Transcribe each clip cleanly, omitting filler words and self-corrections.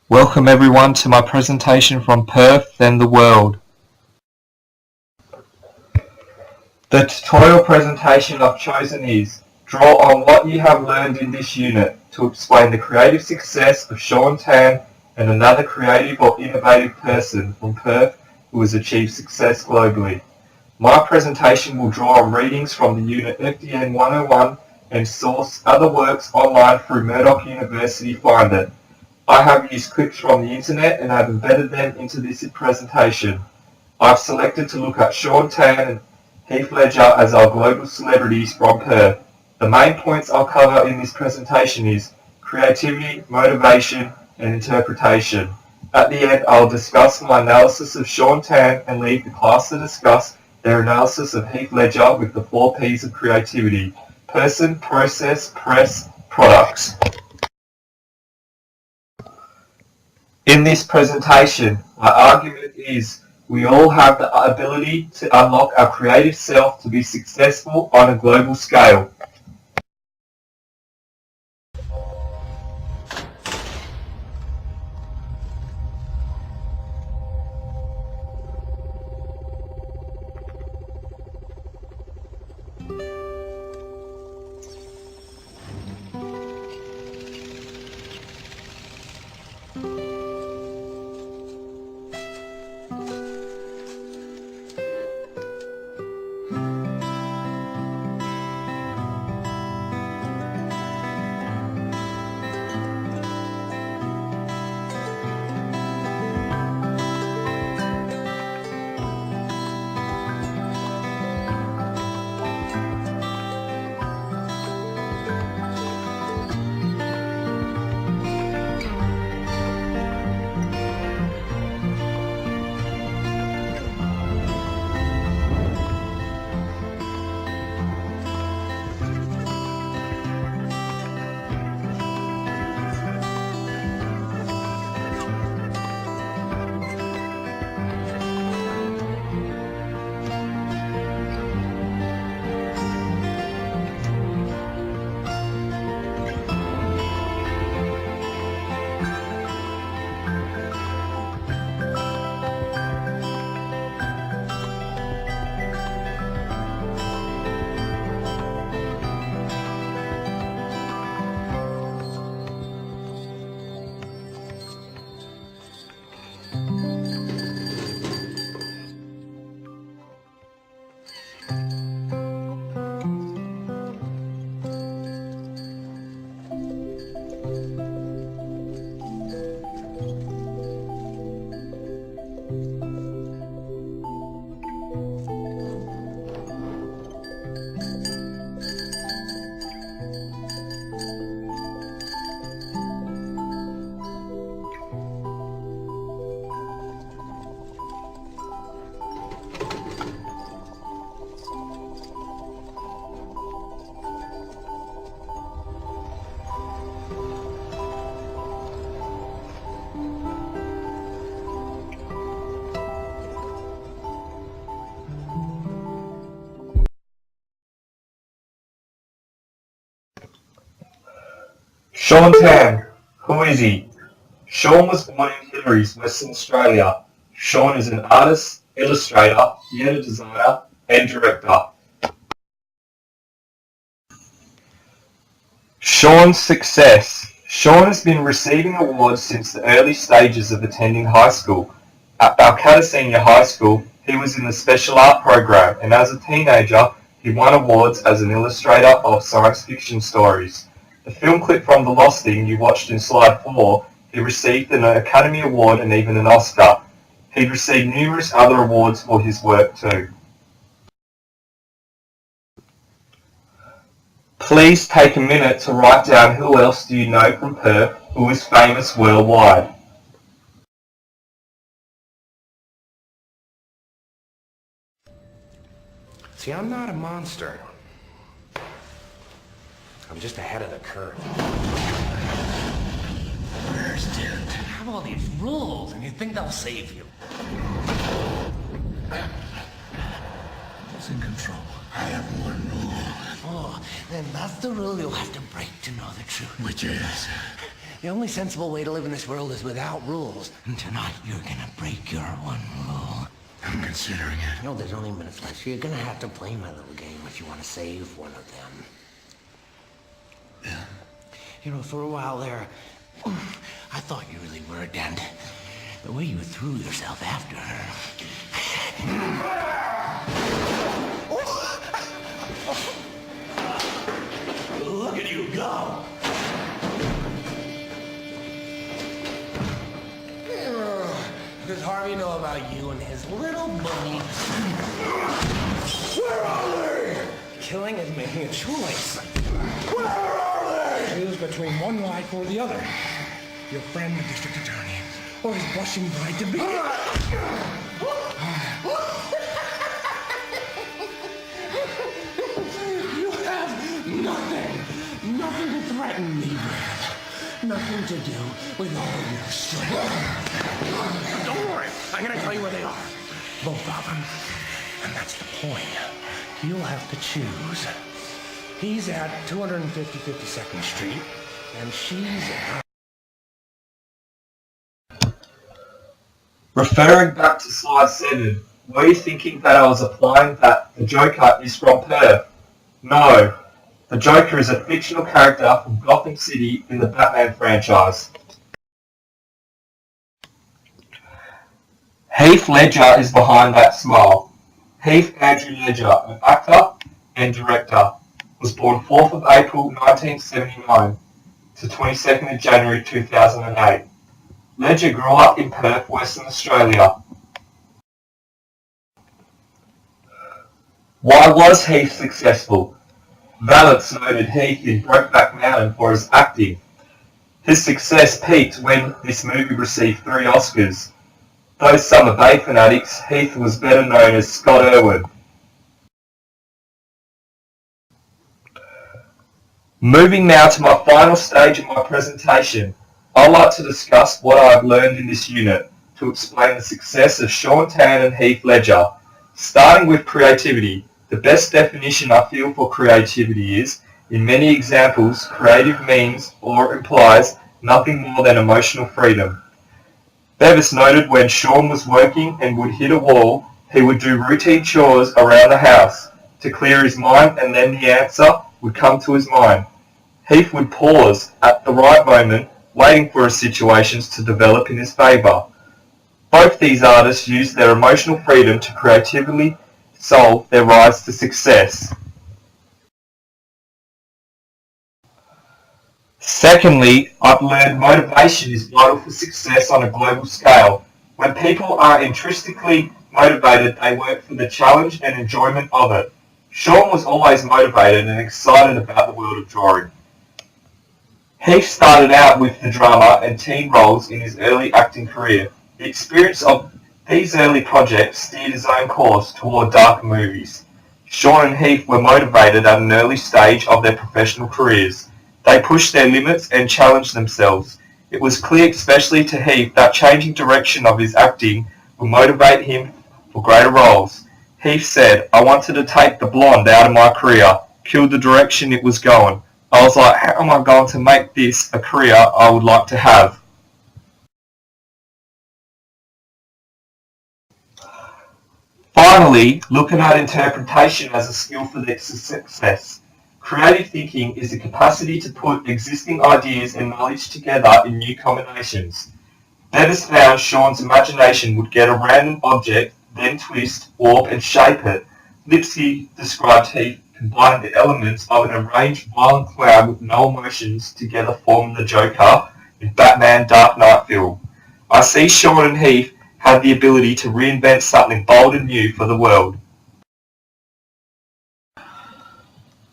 Welcome everyone to my presentation from Perth and the world. The tutorial presentation I've chosen is draw on what you have learned in this unit to explain the creative success of Sean Tan and another creative or innovative person from Perth who has achieved success globally. My presentation will draw on readings from the unit FDN 101 and source other works online through Murdoch University Finder. I have used clips from the internet and have embedded them into this presentation. I've selected to look at Sean Tan and Heath Ledger as our global celebrities from Perth. The main points I'll cover in this presentation is creativity, motivation, and interpretation. At the end, I'll discuss my analysis of Sean Tan and leave the class to discuss their analysis of Heath Ledger with the 4 P's of creativity: person, process, press, products. In this presentation, my argument is we all have the ability to unlock our creative self to be successful on a global scale. Sean Tan. Who is he? Sean was born in Hillarys, Western Australia. Sean is an artist, illustrator, theatre designer, and director. Sean's success. Sean has been receiving awards since the early stages of attending high school. At Balcatta Senior High School, he was in the special art program, and as a teenager, he won awards as an illustrator of science fiction stories. The film clip from The Lost Thing you watched in slide 4, he received an Academy Award and even an Oscar. He'd received numerous other awards for his work too. Please take a minute to write down who else do you know from Perth who is famous worldwide. See, I'm not a monster. I'm just ahead of the curve. You have all these rules and you think they'll save you. Who's in control? I have one rule. Oh, then that's the rule you'll have to break to know the truth. Which is? The only sensible way to live in this world is without rules. And tonight, you're gonna break your one rule. I'm considering it. No, there's only minutes left, so you're gonna have to play my little game if you want to save one of them. Yeah? You know, for a while there, I thought you really were a dent. The way you threw yourself after her. Look at you go! What does Harvey know about you and his little bunny? Where are they? Killing is making a choice. Where are they? Choose between one life or the other. Your friend, the district attorney, or his blushing bride to be. You have nothing to threaten me with. Nothing to do with all your strength. Don't worry, I'm gonna tell you where they are. Both of them. And that's the point. You'll have to choose. He's at 250 52nd Street, and she's at... Referring back to slide 7, were you thinking that I was implying that the Joker is from Perth? No. The Joker is a fictional character from Gotham City in the Batman franchise. Heath Ledger is behind that smile. Heath Andrew Ledger, an actor and director, was born 4th of April 1979 to 22nd of January 2008. Ledger grew up in Perth, Western Australia. Why was Heath successful? Valance noted Heath in Brokeback Mountain for his acting. His success peaked when this movie received 3 Oscars. Though some are Bay fanatics, Heath was better known as Scott Irwin. Moving now to my final stage of my presentation, I'd like to discuss what I have learned in this unit to explain the success of Sean Tan and Heath Ledger. Starting with creativity, the best definition I feel for creativity is, in many examples, creative means or implies nothing more than emotional freedom. Bevis noted when Sean was working and would hit a wall, he would do routine chores around the house to clear his mind, and then the answer would come to his mind. Heath would pause at the right moment, waiting for his situations to develop in his favour. Both these artists used their emotional freedom to creatively solve their rise to success. Secondly, I've learned motivation is vital for success on a global scale. When people are intrinsically motivated, they work for the challenge and enjoyment of it. Sean was always motivated and excited about the world of drawing. Heath started out with the drama and teen roles in his early acting career. The experience of these early projects steered his own course toward darker movies. Sean and Heath were motivated at an early stage of their professional careers. They pushed their limits and challenged themselves. It was clear, especially to Heath, that changing direction of his acting would motivate him for greater roles. Heath said, "I wanted to take the blonde out of my career, kill the direction it was going. I was like, how am I going to make this a career I would like to have?" Finally, looking at interpretation as a skill for their success. Creative thinking is the capacity to put existing ideas and knowledge together in new combinations. Bevis found Sean's imagination would get a random object, then twist, warp and shape it. Lipsky described Heath combining the elements of an arranged violent cloud with no emotions together forming the Joker in Batman Dark Knight film. I see Sean and Heath have the ability to reinvent something bold and new for the world.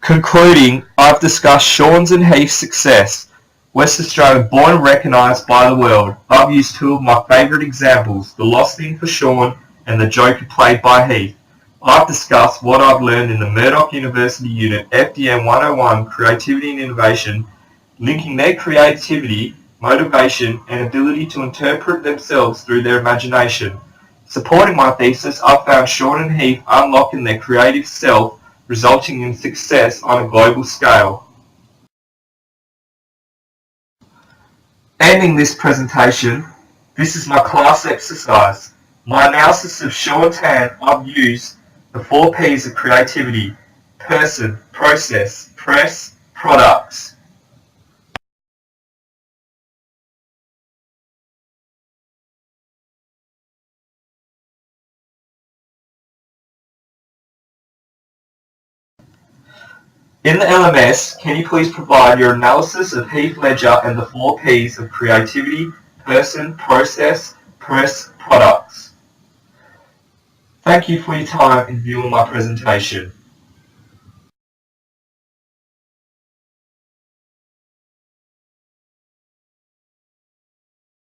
Concluding, I've discussed Sean's and Heath's success. West Australian born and recognised by the world. I've used 2 of my favourite examples, The Lost Thing for Sean and The Joker played by Heath. I've discussed what I've learned in the Murdoch University Unit FDM 101 Creativity and Innovation, linking their creativity, motivation and ability to interpret themselves through their imagination. Supporting my thesis, I've found Sean and Heath unlocking their creative self, resulting in success on a global scale. Ending this presentation, this is my class exercise. My analysis of show and tan, I've used the 4 P's of creativity: person, process, press, products. In the LMS, can you please provide your analysis of Heath Ledger and the 4 P's of creativity, person, process, press, products? Thank you for your time in viewing my presentation.